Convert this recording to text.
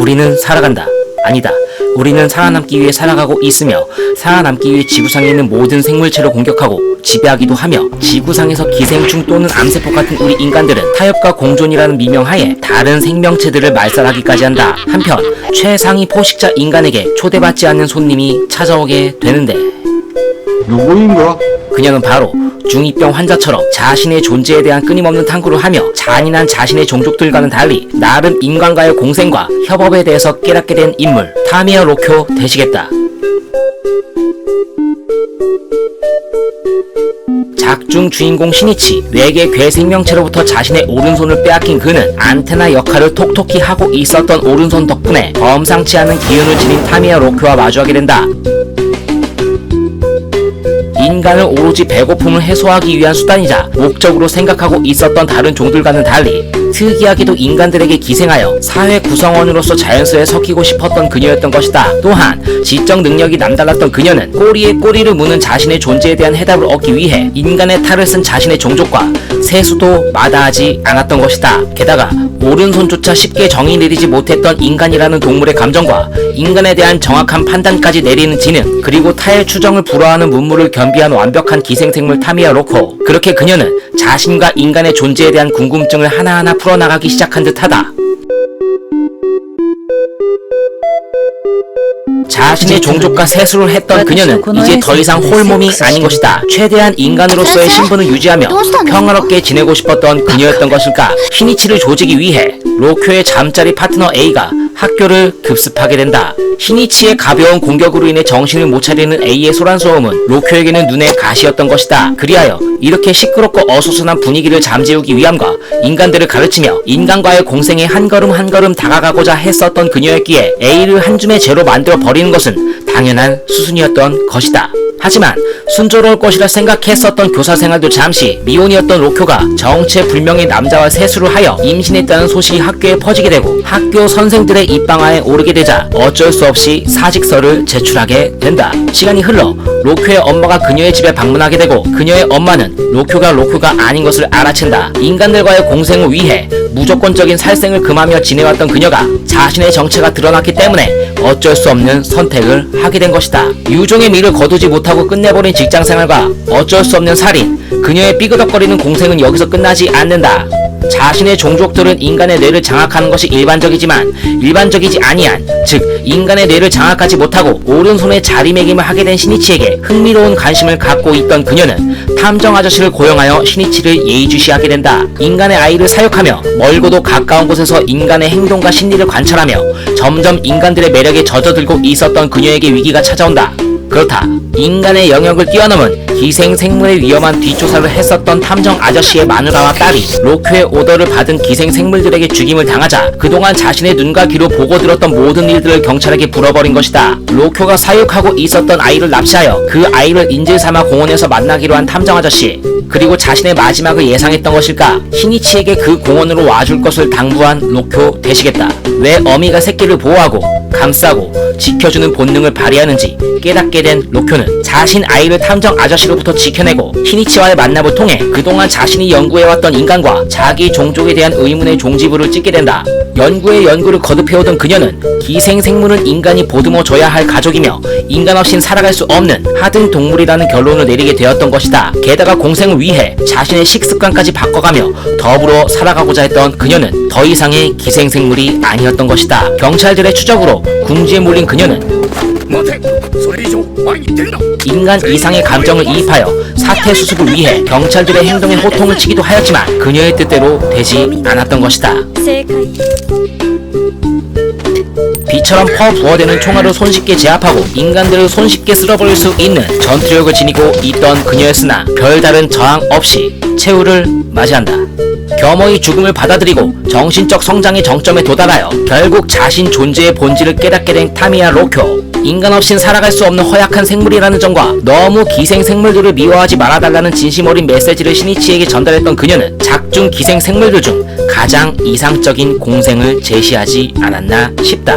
우리는 살아간다. 아니다. 우리는 살아남기 위해 살아가고 있으며 살아남기 위해 지구상에 있는 모든 생물체를 공격하고 지배하기도 하며 지구상에서 기생충 또는 암세포 같은 우리 인간들은 타협과 공존이라는 미명하에 다른 생명체들을 말살하기까지 한다. 한편 최상위 포식자 인간에게 초대받지 않는 손님이 찾아오게 되는데 누구인가? 그녀는 바로 중2병 환자처럼 자신의 존재에 대한 끊임없는 탐구를 하며 잔인한 자신의 종족들과는 달리 나름 인간과의 공생과 협업에 대해서 깨닫게 된 인물 타미야 로쿄 되시겠다. 작중 주인공 시니치, 외계 괴 생명체로부터 자신의 오른손을 빼앗긴 그는 안테나 역할을 톡톡히 하고 있었던 오른손 덕분에 범상치 않은 기운을 지닌 타미야 로쿄와 마주하게 된다. 인간을 오로지 배고픔을 해소하기 위한 수단이자 목적으로 생각하고 있었던 다른 종들과는 달리 특이하게도 인간들에게 기생하여 사회 구성원으로서 자연스레 섞이고 싶었던 그녀였던 것이다. 또한 지적 능력이 남달랐던 그녀는 꼬리에 꼬리를 무는 자신의 존재에 대한 해답을 얻기 위해 인간의 탈을 쓴 자신의 종족과 세수도 마다하지 않았던 것이다. 게다가 오른손조차 쉽게 정의 내리지 못했던 인간이라는 동물의 감정과 인간에 대한 정확한 판단까지 내리는 지능, 그리고 타의 추정을 불허하는 문물을 겸비한 완벽한 기생생물 타미야 로코. 그렇게 그녀는 자신과 인간의 존재에 대한 궁금증을 하나하나 풀어나가기 시작한 듯하다. 자신의 종족과 세수를 했던 그녀는 이제 더 이상 홀몸이 아닌 것이다. 최대한 인간으로서의 신분을 유지하며 평화롭게 지내고 싶었던 그녀였던 것일까. 시니치를 조지기 위해 로쿄의 잠자리 파트너 A가 학교를 급습하게 된다. 시니치의 가벼운 공격으로 인해 정신을 못 차리는 A의 소란스러움은 로쿄에게는 눈의 가시였던 것이다. 그리하여 이렇게 시끄럽고 어수선한 분위기를 잠재우기 위함과 인간들을 가르치며 인간과의 공생에 한 걸음 한 걸음 다가가고자 했었던 그녀였기에 A를 한 줌의 죄로 만들어 버리는 것은 당연한 수순이었던 것이다. 하지만 순조로울 것이라 생각했었던 교사 생활도 잠시 미혼이었던 로쿄가 정체불명의 남자와 세수를 하여 임신했다는 소식이 학교에 퍼지게 되고 학교 선생들의 입방아에 오르게 되자 어쩔 수 없이 사직서를 제출하게 된다. 시간이 흘러 로쿄의 엄마가 그녀의 집에 방문하게 되고 그녀의 엄마는 로쿄가 아닌 것을 알아챈다. 인간들과의 공생을 위해 무조건적인 살생을 금하며 지내왔던 그녀가 자신의 정체가 드러났기 때문에 어쩔 수 없는 선택을 하게 된 것이다. 유종의 미를 거두지 못하고 끝내버린 직장생활과 어쩔 수 없는 살인, 그녀의 삐그덕거리는 공생은 여기서 끝나지 않는다. 자신의 종족들은 인간의 뇌를 장악하는 것이 일반적이지만 일반적이지 아니한, 즉 인간의 뇌를 장악하지 못하고 오른손에 자리매김을 하게 된 시니치에게 흥미로운 관심을 갖고 있던 그녀는 탐정 아저씨를 고용하여 시니치를 예의주시하게 된다. 인간의 아이를 사육하며 멀고도 가까운 곳에서 인간의 행동과 심리를 관찰하며 점점 인간들의 매력에 젖어들고 있었던 그녀에게 위기가 찾아온다. 그렇다. 인간의 영역을 뛰어넘은 기생생물의 위험한 뒷조사를 했었던 탐정 아저씨의 마누라와 딸이 로쿄의 오더를 받은 기생생물들에게 죽임을 당하자 그동안 자신의 눈과 귀로 보고 들었던 모든 일들을 경찰에게 불어버린 것이다. 로쿄가 사육하고 있었던 아이를 납치하여 그 아이를 인질삼아 공원에서 만나기로 한 탐정 아저씨, 그리고 자신의 마지막을 예상했던 것일까. 시니치에게 그 공원으로 와줄 것을 당부한 로쿄 되시겠다. 왜 어미가 새끼를 보호하고 감싸고 지켜주는 본능을 발휘하는지 깨닫게 된 로쿄는 자신 아이를 탐정 아저씨로부터 지켜내고 시니치와의 만남을 통해 그동안 자신이 연구해왔던 인간과 자기 종족에 대한 의문의 종지부를 찍게 된다. 연구에 연구를 거듭해오던 그녀는 기생생물은 인간이 보듬어줘야 할 가족이며 인간 없인 살아갈 수 없는 하등 동물이라는 결론을 내리게 되었던 것이다. 게다가 공생을 위해 자신의 식습관까지 바꿔가며 더불어 살아가고자 했던 그녀는 더 이상의 기생생물이 아니었던 것이다. 경찰들의 추적으로 궁지에 몰린 그녀는 인간 이상의 감정을 이입하여 사태 수습을 위해 경찰들의 행동에 호통을 치기도 하였지만 그녀의 뜻대로 되지 않았던 것이다. 비처럼 퍼부어대는 총알을 손쉽게 제압하고 인간들을 손쉽게 쓸어버릴 수 있는 전투력을 지니고 있던 그녀였으나 별다른 저항 없이 최후를 맞이한다. 겸허히 죽음을 받아들이고 정신적 성장의 정점에 도달하여 결국 자신 존재의 본질을 깨닫게 된 타미야 로쿄. 인간 없인 살아갈 수 없는 허약한 생물이라는 점과 너무 기생생물들을 미워하지 말아달라는 진심 어린 메시지를 시니치에게 전달했던 그녀는 작중 기생생물들 중 가장 이상적인 공생을 제시하지 않았나 싶다.